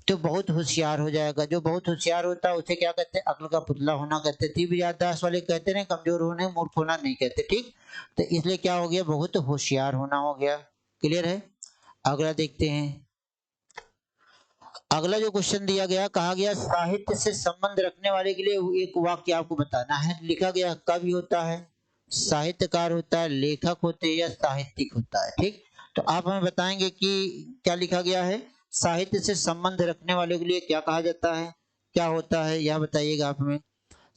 तो बहुत होशियार हो जाएगा। जो बहुत होशियार होता है उसे क्या कहते हैं, अक्ल का पुतला होना कहते हैं। तीव्र याददाश्त वाले कहते हैं, कमजोर होने मूर्ख होना नहीं कहते। ठीक, तो इसलिए क्या हो गया, बहुत होशियार होना हो गया। क्लियर है, अगला देखते हैं। अगला जो क्वेश्चन दिया गया, कहा गया साहित्य से संबंध रखने वाले के लिए एक वाक्य आपको बताना है। लिखा गया कवि होता है, साहित्यकार होता है, लेखक होते हैं या साहित्यिक होता है। ठीक, तो आप हमें बताएंगे कि क्या लिखा गया है, साहित्य से संबंध रखने वाले के लिए क्या कहा जाता है, क्या होता है, यह बताइएगा आप हमें।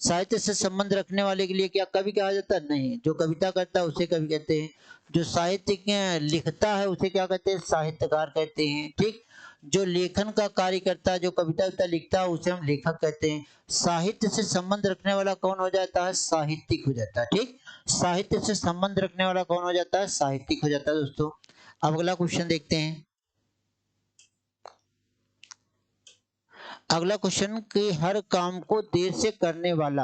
साहित्य से संबंध रखने वाले के लिए क्या कवि कहा जाता है? नहीं, जो कविता करता है उसे कवि कहते हैं। जो साहित्य लिखता है उसे क्या कहते हैं? साहित्यकार कहते हैं। ठीक, जो लेखन का कार्य करता है, जो कविता लिखता है उसे हम लेखक कहते हैं। साहित्य से संबंध रखने वाला कौन हो जाता है? साहित्यिक हो जाता है। ठीक, साहित्य से संबंध रखने वाला कौन हो जाता है? साहित्यिक हो जाता है दोस्तों। अब अगला क्वेश्चन देखते हैं। अगला क्वेश्चन कि हर काम को देर से करने वाला,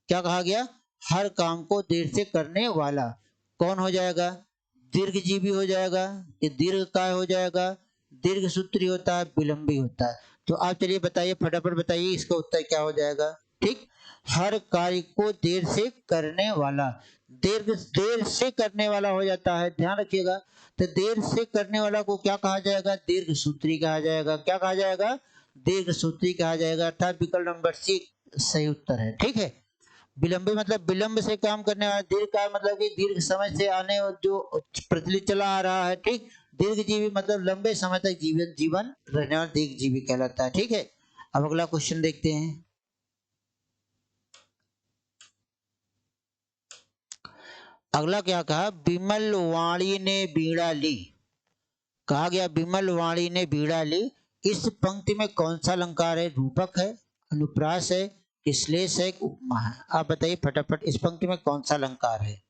क्या कहा गया? हर काम को देर से करने वाला कौन हो जाएगा? दीर्घजीवी हो जाएगा कि दीर्घकाय हो जाएगा? दीर्घ सूत्री होता है, विलंबी होता है। तो आप चलिए बताइए, फटाफट बताइए इसका उत्तर क्या हो जाएगा। ठीक, हर कार्य को देर से करने वाला, देर से करने वाला हो जाता है, ध्यान रखिएगा। तो देर से करने वाला को क्या कहा जाएगा? दीर्घ सूत्री कहा जाएगा। क्या कहा जाएगा? दीर्घ सूत्री कहा जाएगा। अर्थात विकल्प नंबर सी सही उत्तर है। ठीक है, विलंबी मतलब विलंब से काम करने वाला, दीर्घ का मतलब कि दीर्घ समय से आने और जो प्रचलित चला आ रहा है। ठीक, दीर्घजीवी मतलब लंबे समय तक जीवन रहने वाला दीर्घजीवी कहलाता है। ठीक है, अब अगला क्वेश्चन देखते हैं। अगला क्या कहा? विमल वाणी ने बीड़ा ली, कहा गया विमल वाणी ने बीड़ा ली। इस पंक्ति में कौन सा अलंकार है? रूपक है, अनुप्रास है, श्लेष है, उपमा है? आप बताइए फटाफट, इस पंक्ति में कौन सा अलंकार है?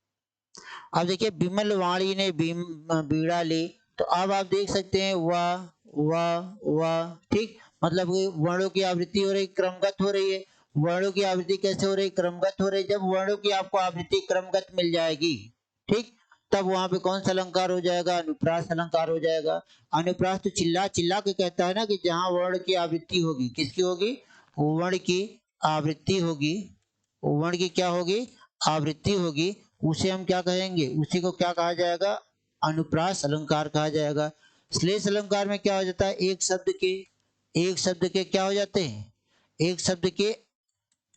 अब देखिए, विमल वाणी ने बीड़ा ली, तो अब आप देख सकते हैं वाह वाह वाह। ठीक, मतलब वर्णों की आवृत्ति हो रही, क्रमगत हो रही है। वर्णों की आवृत्ति कैसे हो रही? क्रमगत हो रही। जब वर्णों की आपको आवृत्ति क्रमगत मिल जाएगी, ठीक, तब वहां पे कौन सा अलंकार हो जाएगा? अनुप्रास अलंकार हो जाएगा। अनुप्रास तो चिल्ला चिल्ला के कहता है ना कि जहां वर्ण की आवृत्ति होगी, किसकी होगी? वर्ण की आवृत्ति होगी। वर्ण की क्या होगी? आवृत्ति होगी। उसे हम क्या कहेंगे? उसी को क्या कहा जाएगा? अनुप्रास अलंकार कहा जाएगा। श्लेष अलंकार में क्या हो जाता है? एक शब्द के क्या हो जाते हैं? एक शब्द के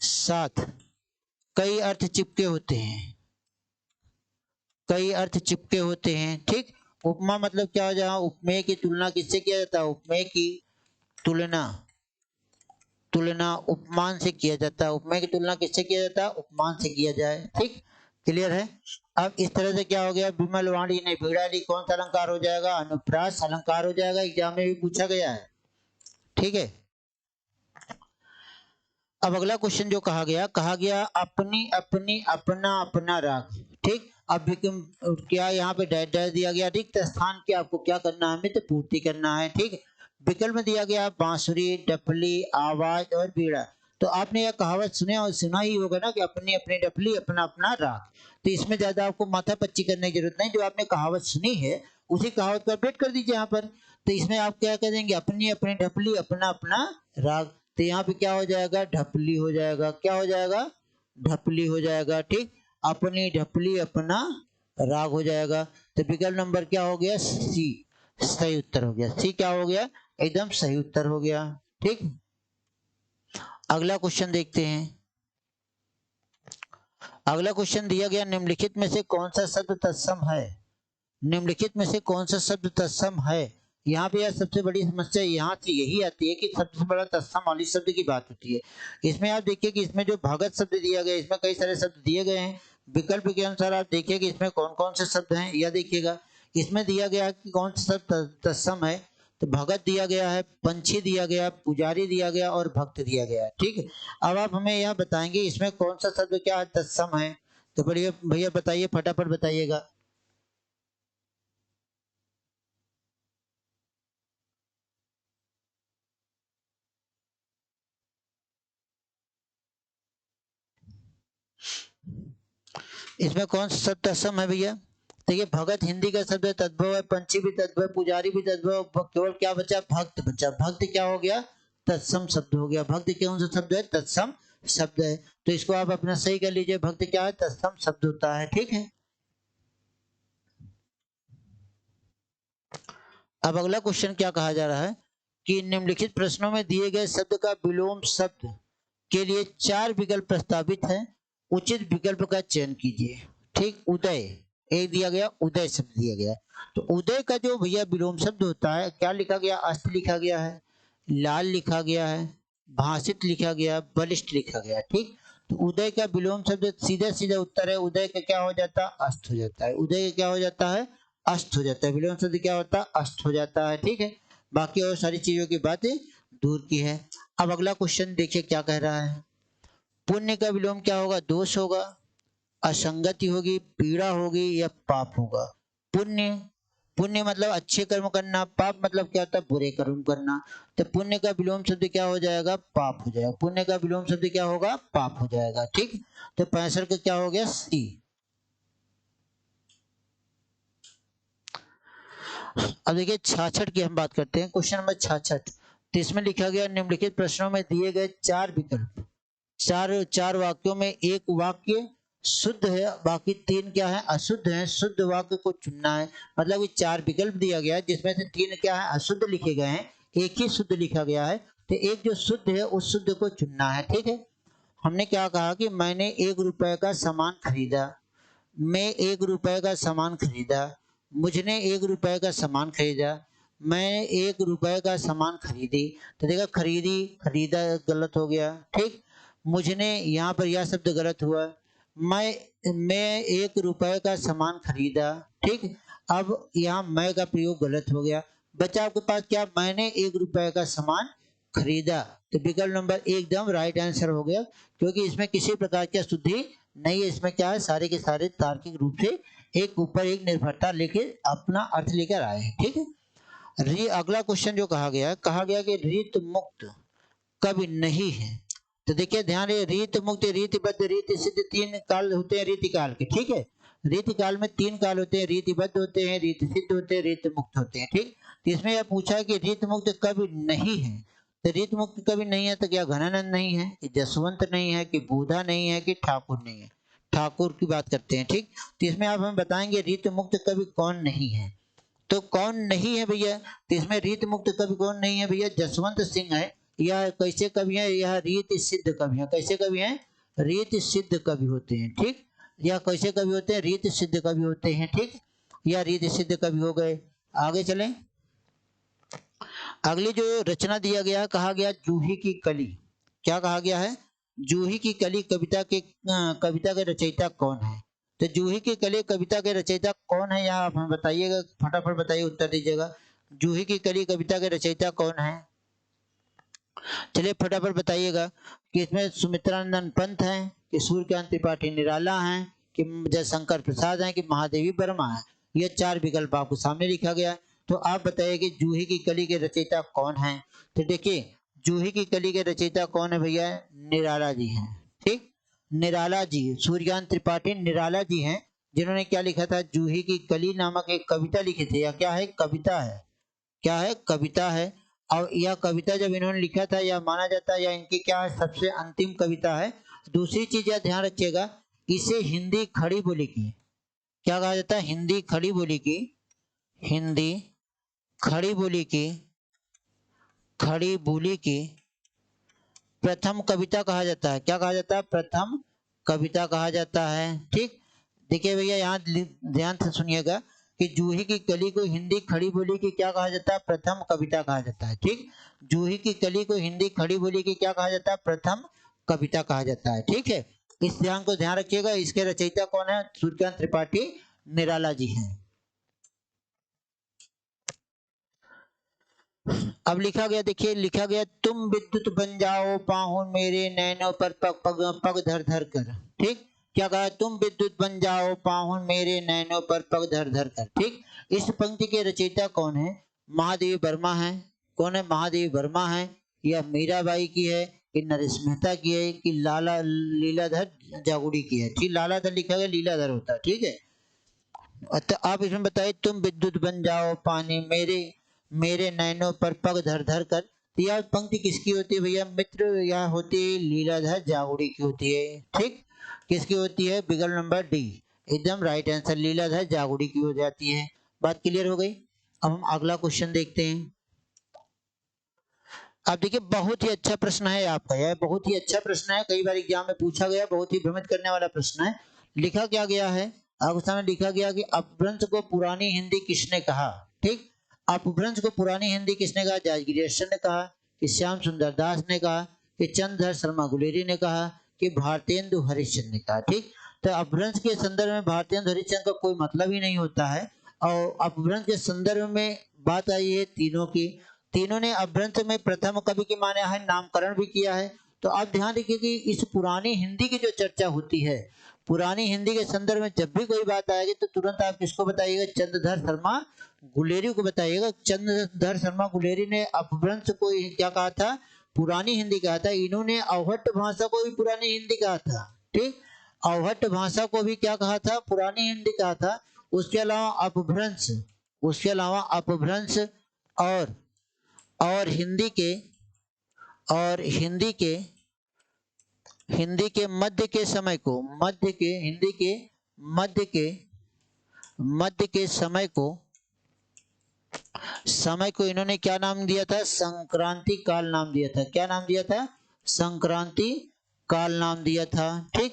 साथ कई अर्थ चिपके होते हैं, कई अर्थ चिपके होते हैं। ठीक, उपमा मतलब क्या हो? जहां उपमेय की तुलना किससे किया जाता है? उपमेय की तुलना तुलना उपमान से किया जाता है। उपमेय की तुलना किससे किया जाता है? उपमान से किया जाए। ठीक, क्लियर है। अब इस तरह से क्या हो गया? विमल वाणी ने बीड़ा ली, कौन सा अलंकार हो जाएगा? अनुप्रास अलंकार हो जाएगा। एग्जाम में भी पूछा गया है। ठीक है, अब अगला क्वेश्चन जो कहा गया अपनी अपनी अपना अपना राग। ठीक, अब क्या यहाँ पे डैश डैश दिया गया? रिक्त स्थान की आपको क्या करना है? मित्र पूर्ति करना है। ठीक, विकल्प में दिया गया बांसुरी, डफली, आवाज और बीड़ा। तो आपने यह कहावत सुने और सुना ही होगा ना कि अपनी अपनी डफली अपना अपना राग। तो इसमें ज्यादा आपको माथा पच्ची करने की जरूरत नहीं। जो आपने कहावत सुनी है उसी कहावत को अपडेट कर दीजिए यहाँ पर। तो इसमें आप क्या कर देंगे? अपनी अपनी डफली अपना अपना राग। तो यहाँ पे क्या हो जाएगा? ढपली हो जाएगा। क्या हो जाएगा? ढपली हो जाएगा। ठीक, अपनी ढपली अपना राग हो जाएगा। तो विकल्प नंबर क्या हो गया? सी सही उत्तर हो गया। सी क्या हो गया? एकदम सही उत्तर हो गया। ठीक, अगला क्वेश्चन देखते हैं। अगला क्वेश्चन दिया गया निम्नलिखित में से कौन सा शब्द तत्सम है? निम्नलिखित में से कौन सा शब्द तत्सम है? यहाँ पे यार सबसे बड़ी समस्या यहाँ से यही आती है कि सबसे बड़ा तत्सम वाली शब्द की बात होती है। इसमें आप देखिए कि इसमें जो भगत शब्द दिया गया है, इसमें कई सारे शब्द दिए गए हैं। विकल्प के अनुसार आप देखिए कि इसमें कौन कौन से शब्द हैं, यह देखिएगा। इसमें दिया गया है कि कौन सा शब्द तत्सम है। तो भगत दिया गया है, पंछी दिया गया, पुजारी दिया गया और भक्त दिया गया। ठीक है, अब आप हमें यह बताएंगे इसमें कौन सा शब्द क्या है? तत्सम है। तो बढ़िया भैया बताइए, फटाफट बताइएगा। इसमें कौन सा शब्द तत्सम है भैया? देखिए, भगत हिंदी का शब्द है, तद्भव है। पंछी भी तद्भव है, पुजारी भी तद्भव, केवल क्या बचा? भक्त बचा। भक्त क्या हो गया? तत्सम शब्द हो गया। भक्त कौन सा शब्द है? तत्सम शब्द है। तो इसको आप अपना सही कर लीजिए। भक्त क्या है? तत्सम शब्द होता है। ठीक है, अब अगला क्वेश्चन क्या कहा जा रहा है कि निम्नलिखित प्रश्नों में दिए गए शब्द का विलोम शब्द के लिए चार विकल्प प्रस्तावित हैं। उचित विकल्प का चयन कीजिए। ठीक, उदय एक दिया गया, उदय शब्द दिया गया। तो उदय का जो भैया विलोम शब्द होता है, क्या लिखा गया? अस्त लिखा गया है, लाल लिखा गया है, भाषित लिखा गया, बलिष्ठ लिखा गया। ठीक, तो उदय का विलोम शब्द सीधा सीधा उत्तर है, उदय का क्या हो जाता है, अस्त हो जाता है। उदय का क्या हो जाता है, अस्त हो जाता है। विलोम शब्द क्या होता है, अस्त हो जाता है। ठीक है, बाकी और सारी चीजों की बातें दूर की है। अब अगला क्वेश्चन देखिए क्या कह रहा है। पुण्य का विलोम क्या होगा, दोष होगा, असंगति होगी, पीड़ा होगी या पाप होगा। पुण्य, पुण्य मतलब अच्छे कर्म करना, पाप मतलब क्या होता है, बुरे कर्म करना। तो पुण्य का विलोम शब्द क्या हो जाएगा, पाप हो जाएगा। पुण्य का विलोम शब्द क्या होगा, पाप हो जाएगा। ठीक, तो 65 का क्या हो गया, सी। अब देखिए 66 की हम बात करते हैं, क्वेश्चन नंबर 66। तो इसमें लिखा गया निम्नलिखित प्रश्नों में दिए गए चार विकल्प, चार चार वाक्यों में एक वाक्य शुद्ध है, बाकी तीन क्या है, अशुद्ध है। शुद्ध वाक्य को चुनना है। मतलब ये चार विकल्प दिया गया है जिसमें से तीन क्या है, अशुद्ध लिखे गए हैं, एक ही शुद्ध लिखा गया है। तो एक जो शुद्ध है उस शुद्ध को चुनना है। ठीक है, हमने क्या कहा कि मैंने 1 रुपए का सामान खरीदा, मैं 1 रुपए का सामान खरीदा, मुझने 1 रुपए का सामान खरीदा, मैं 1 रुपए का सामान खरीदी। तो देखा खरीदी, खरीदा गलत हो गया। ठीक, मुझने यहाँ पर यह शब्द गलत हुआ। मैं 1 रुपए का सामान खरीदा। ठीक, अब यहाँ मैं का प्रयोग गलत हो गया। बचा आपके पास क्या, मैंने 1 रुपए का सामान खरीदा। तो विकल्प नंबर एकदम राइट आंसर हो गया, क्योंकि इसमें किसी प्रकार की अशुद्धि नहीं है। इसमें क्या है, सारे के सारे तार्किक रूप से एक ऊपर एक निर्भरता लेके अपना अर्थ लेकर आए हैं। ठीक है, अगला क्वेश्चन जो कहा गया है, कहा गया कि रीत मुक्त कभी नहीं है। तो देखिए ध्यान रहे, रीत मुक्त, रीतिबद्ध, रीति सिद्ध, तीन काल होते हैं रीति काल के। ठीक है, रीति काल में तीन काल होते हैं, रीतिबद्ध होते हैं, रीति सिद्ध होते हैं, रीत मुक्त होते हैं। ठीक, तो इसमें यह पूछा है कि रीत मुक्त कभी नहीं है। तो रीत मुक्त कभी नहीं है, तो क्या घनानंद नहीं है, कि जसवंत नहीं है, कि बूढ़ा नहीं है, कि ठाकुर नहीं है। ठाकुर की बात करते हैं। ठीक, तो इसमें आप हमें बताएंगे रीत मुक्त कभी कौन नहीं है। तो कौन नहीं है भैया, तो इसमें रीत मुक्त कवि कौन नहीं है भैया, जसवंत सिंह है। यह कैसे कवि है, यह रीत सिद्ध कवि है। कैसे कवि हैं, रीत सिद्ध कवि होते हैं। ठीक, यह कैसे कवि होते हैं, रीत सिद्ध कवि होते हैं। ठीक, यह रीत सिद्ध कवि हो गए। आगे चलें, अगली जो रचना दिया गया, कहा गया जूही की कली। क्या कहा गया है, जूही की कली कविता के रचयिता कौन है। तो जूही की कली कविता के रचयिता कौन है, यहाँ आप हमें बताइएगा, फटाफट बताइए, उत्तर दीजिएगा। जूही की कली कविता के रचयिता कौन है, चलिए फटाफट बताइएगा। कि इसमें सुमित्रानंद पंत हैं, कि सूर्यकांत त्रिपाठी निराला हैं, कि जयशंकर प्रसाद हैं, कि महादेवी वर्मा है। ये चार विकल्प आपको सामने लिखा गया है। तो आप बताइए कि जूही की कली के रचयिता कौन है। तो देखिए जूही की कली के रचयिता कौन है भैया, निराला जी हैं। ठीक, निराला जी, सूर्यकांत त्रिपाठी निराला जी हैं, जिन्होंने क्या लिखा था, जूही की कली नामक एक कविता लिखी थी। या क्या है, कविता है, क्या है, कविता है। और यह कविता जब इन्होंने लिखा था, यह माना जाता है या इनकी क्या है, सबसे अंतिम कविता है। दूसरी चीज यह ध्यान रखिएगा, इसे हिंदी खड़ी बोली की, क्या कहा जाता है, हिंदी खड़ी बोली की, हिंदी खड़ी बोली की, खड़ी बोली की प्रथम कविता कहा जाता है। क्या कहा जाता है, प्रथम कविता कहा जाता है। ठीक, देखिए भैया यहाँ ध्यान से सुनिएगा कि जूही की कली को हिंदी खड़ी बोली की क्या कहा जाता है, प्रथम कविता कहा जाता है। ठीक, जूही की कली को हिंदी खड़ी बोली की क्या कहा जाता है, प्रथम कविता कहा जाता है। ठीक है, इस ध्यान को ध्यान रखिएगा। इसके रचयिता कौन है, सूर्यकांत त्रिपाठी निराला जी हैं। अब लिखा गया, देखिए लिखा गया, तुम विद्युत बन जाओ पाहुन मेरे नैनों पर पग पग पग धर धर कर। ठीक, क्या कहा, तुम विद्युत बन जाओ पाहुन मेरे नैनों पर पग धर धर कर। ठीक, इस पंक्ति के रचयिता कौन है, महादेवी वर्मा है। कौन है, महादेवी वर्मा है। यह मीराबाई की है, कि नरेश मेहता की है, कि लाला लीलाधर जागुड़ी की है। ठीक, लालाधर लिखा गया, लीलाधर होता है। ठीक है, तो आप इसमें बताइए, तुम विद्युत बन जाओ पानी मेरे मेरे नैनों पर पग धर धर कर। तो यह पंक्ति किसकी होती है भैया, मित्र, यह होती है लीलाधर जागुड़ी की होती है। ठीक, किसकी होती है, विकल्प नंबर डी एकदम राइट आंसर, लीलाधर जागुड़ी की हो जाती है। बात क्लियर हो गई। अब हम अगला क्वेश्चन देखते हैं। अब देखिए बहुत ही अच्छा प्रश्न है आपका, यह बहुत ही अच्छा प्रश्न है, कई बार एग्जाम में पूछा गया, बहुत ही भ्रमित करने वाला प्रश्न है। लिखा क्या गया है, आपके सामने लिखा गया कि अपभ्रंश को पुरानी हिंदी किसने कहा। ठीक, अपभ्रंश को पुरानी हिंदी किसने कहा, जाजगिरी ने कहा, कि श्याम सुंदर दास ने कहा, कि चंद्रधर शर्मा गुलेरी ने कहा, कि भारतेंदु हरिश्चंद्र ने कहा। ठीक, तो अपभ्रंश के संदर्भ में भारतेंदु हरिश्चंद्र का कोई मतलब ही नहीं होता है। और अपभ्रंश के संदर्भ में बात आई है तीनों की, तीनों ने अपभ्रंश में प्रथम कवि की माना है, नामकरण भी किया है। तो आप ध्यान रखिए कि इस पुरानी हिंदी की जो चर्चा होती है, पुरानी हिंदी के संदर्भ में जब भी कोई बात आएगी तो तुरंत आप किसको बताइएगा, चंद्रधर शर्मा गुलेरी को बताइएगा। चंद्रधर शर्मा गुलेरी ने अपभ्रंश को क्या कहा था, पुरानी हिंदी कहा था। इन्होंने अवहट्ट भाषा को भी पुरानी हिंदी कहा था। ठीक, अवहट्ट भाषा को भी क्या कहा था, पुरानी हिंदी कहा था। उसके अलावा अपभ्रंश, उसके अलावा अपभ्रंश और हिंदी के हिंदी के मध्य के समय को, हिंदी के मध्य के समय को इन्होंने क्या नाम दिया था, संक्रांति काल नाम दिया था। क्या नाम दिया था, संक्रांति काल नाम दिया था। ठीक,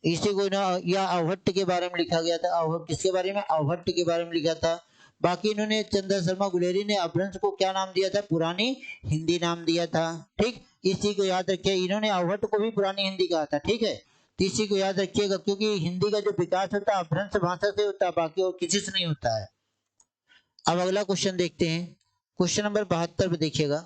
इसी को या अवहट्ट के बारे में लिखा गया था। किसके बारे में, अवहट्ट के बारे में लिखा था। बाकी इन्होंने चंद्र शर्मा गुलेरी ने अपभ्रंश को क्या नाम दिया था, पुरानी हिंदी नाम दिया था। ठीक, इस चीज को याद रखिए, इन्होंने अवहट्ट को भी पुरानी हिंदी कहा था। ठीक है, तो इसी को याद रखिएगा, क्योंकि हिंदी का जो विकास होता है अपभ्रंश भाषा से होता है, बाकी और किसी से नहीं होता है। अब अगला क्वेश्चन देखते हैं, क्वेश्चन नंबर 72 पे देखिएगा,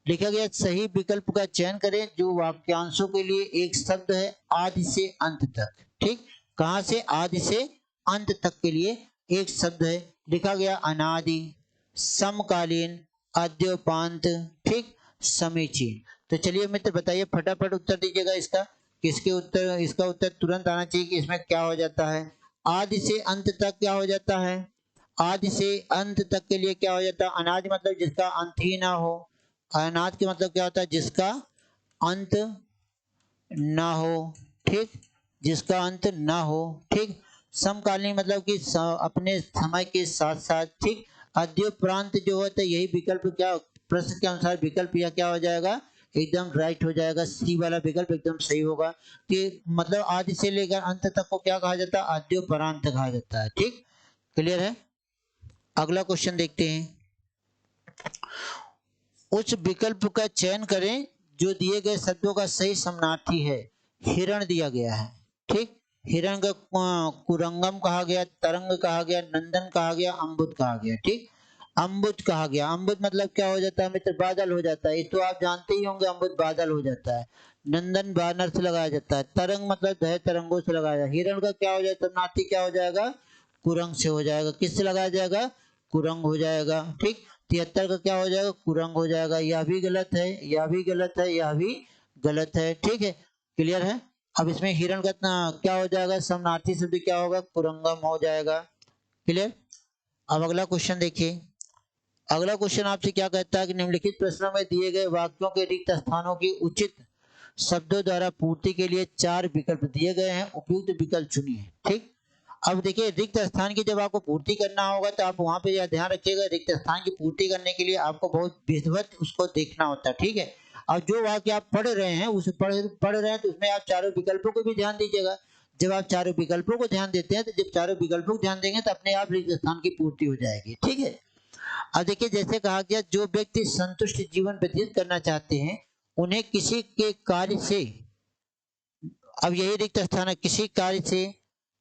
लिखा गया सही विकल्प का चयन करें जो वाक्यांशों के लिए एक शब्द है आदि से अंत तक। ठीक, कहां से, आदि से अंत तक के लिए एक शब्द है। लिखा गया अनादि, समकालीन, अद्योपांत, ठीक, समीचीन। तो चलिए मित्र बताइए, फटाफट उत्तर दीजिएगा इसका। इसका उत्तर तुरंत आना चाहिए कि इसमें क्या हो जाता है। आदि से अंत तक क्या हो जाता है, आदि से अंत तक के लिए क्या हो जाता है, अनादि मतलब जिसका अंत ही ना हो। अनादि के मतलब क्या होता है, जिसका अंत ना हो। ठीक, जिसका अंत ना हो। ठीक, समकालीन मतलब कि अपने समय के साथ साथ। ठीक, अद्योपरांत जो होता है, यही विकल्प क्या, प्रश्न के अनुसार विकल्प यह क्या हो जाएगा, एकदम राइट हो जाएगा, सी वाला विकल्प एकदम सही होगा। कि मतलब आदि से लेकर अंत तक को क्या कहा जाता है, अद्योपरांत कहा जाता है। ठीक, क्लियर है। अगला क्वेश्चन देखते हैं, उस विकल्प का चयन करें जो दिए गए शब्दों का सही समानार्थी है। हिरण दिया गया है। ठीक, हिरण का कुरंगम कहा गया, तरंग कहा गया, नंदन कहा गया, अम्बुद कहा गया। ठीक, अम्बुद कहा गया। अम्बुद मतलब क्या हो जाता है मित्र, बादल हो जाता है। ये तो आप जानते ही होंगे, अम्बुद बादल हो जाता है। नंदन बानर से लगाया जाता है। तरंग मतलब दह तरंगों से लगाया जाता है। हिरण का क्या हो जाता है, नाती क्या हो जाएगा, कुरंग से हो जाएगा। किससे लगाया जाएगा, कुरंग हो जाएगा। ठीक, 73 का क्या हो जाएगा, कुरंग हो जाएगा। यह भी गलत है, यह भी गलत है, यह भी गलत है। ठीक है, क्लियर है। अब इसमें हिरण का क्या हो जाएगा, समानार्थी शब्द क्या होगा, कुरंगम हो जाएगा। क्लियर। अब अगला क्वेश्चन देखिए, अगला क्वेश्चन आपसे क्या कहता है कि निम्नलिखित प्रश्नों में दिए गए वाक्यों के रिक्त स्थानों की उचित शब्दों द्वारा पूर्ति के लिए 4 विकल्प दिए गए हैं, उपयुक्त विकल्प चुनिए। ठीक, अब देखिए रिक्त स्थान की जब आपको पूर्ति करना होगा तो आप वहां पे यह ध्यान रखिएगा, रिक्त स्थान की पूर्ति करने के लिए आपको बहुत विधिवत उसको देखना होता है। ठीक है, और जो वाक्य आप पढ़ रहे हैं उसे पढ़ रहे हैं तो उसमें आप चारों विकल्पों को भी ध्यान दीजिएगा। जब आप चारों विकल्पों को ध्यान देते हैं, तो जब चारों विकल्पों को ध्यान देंगे तो अपने आप रिक्त स्थान की पूर्ति हो जाएगी। ठीक है, अब देखिए जैसे कहा गया, जो व्यक्ति संतुष्ट जीवन व्यतीत करना चाहते हैं उन्हें किसी के कार्य से, अब यही रिक्त स्थान है, किसी कार्य से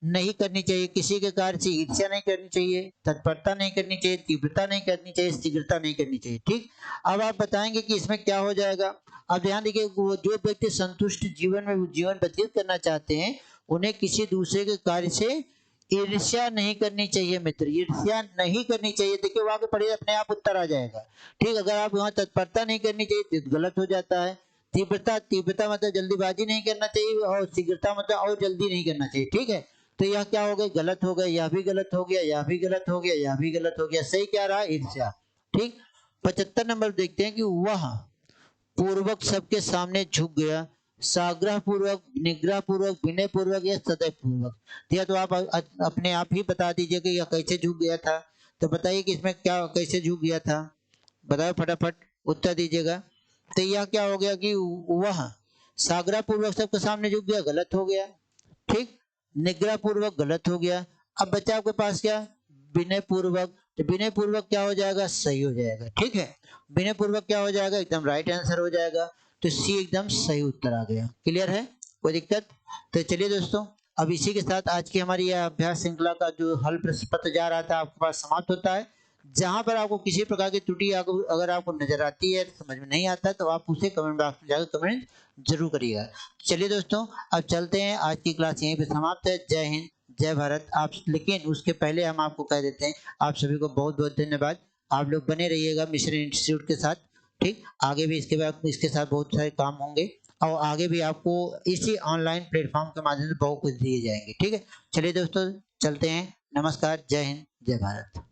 नहीं करनी चाहिए, किसी के कार्य से ईर्ष्या नहीं करनी चाहिए, तत्परता नहीं करनी चाहिए, तीव्रता नहीं करनी चाहिए, शीघ्रता नहीं करनी चाहिए। ठीक, अब आप बताएंगे कि इसमें क्या हो जाएगा। अब ध्यान देखिए, जो व्यक्ति संतुष्ट जीवन व्यतीत करना चाहते हैं उन्हें किसी दूसरे के कार्य से ईर्ष्या नहीं करनी चाहिए मित्र, ईर्ष्या नहीं करनी चाहिए। देखिए वहां के पढ़िए, अपने आप उत्तर आ जाएगा। ठीक, अगर आप वहां तत्परता नहीं करनी चाहिए तो गलत हो जाता है। तीव्रता मतलब जल्दीबाजी नहीं करना चाहिए, और शीघ्रता मतलब और जल्दी नहीं करना चाहिए। ठीक है, तो यह क्या हो गया, गलत हो गया, यह भी गलत हो गया, यह भी गलत हो गया, यह भी गलत हो गया। सही क्या रहा, ईर्ष्या। ठीक, 75 नंबर देखते हैं कि वह पूर्वक सबके सामने झुक गया, साग्रह पूर्वक, निग्रह पूर्वक, विनय पूर्वक या सदैव पूर्वक। या तो आप अपने आप ही बता दीजिए कि यह कैसे झुक गया था। तो बताइए कि इसमें क्या, कैसे झुक गया था, बताओ फटाफट उत्तर दीजिएगा। तो यह क्या हो गया कि वह साग्रह पूर्वक सबके सामने झुक गया, गलत हो गया। ठीक, निग्रह पूर्वक गलत हो गया। अब बच्चा आपके पास क्या, विनय पूर्वक, तो विनय पूर्वक क्या हो जाएगा, सही हो जाएगा। ठीक है, विनय पूर्वक क्या हो जाएगा, एकदम राइट आंसर हो जाएगा। तो सी एकदम सही उत्तर आ गया। क्लियर है। कोई दिक्कत? तो चलिए दोस्तों, अब इसी के साथ आज की हमारी यह अभ्यास श्रृंखला का जो हल प्रश्न पत्र जा रहा था आपके पास समाप्त होता है। जहाँ पर आपको किसी प्रकार की त्रुटि अगर आपको नजर आती है, समझ में नहीं आता, तो आप उसे कमेंट बॉक्स में जाकर कमेंट जरूर करिएगा। चलिए दोस्तों, अब चलते हैं, आज की क्लास यहीं पे समाप्त है। जय हिंद, जय भारत। आप लेकिन उसके पहले हम आपको कह देते हैं, आप सभी को बहुत बहुत धन्यवाद। आप लोग बने रहिएगा मिशन इंस्टीट्यूट के साथ, ठीक। आगे भी इसके बाद इसके साथ बहुत सारे काम होंगे और आगे भी आपको इसी ऑनलाइन प्लेटफॉर्म के माध्यम से बहुत कुछ दिए जाएंगे, ठीक है। चलिए दोस्तों, चलते हैं। नमस्कार, जय हिंद, जय भारत।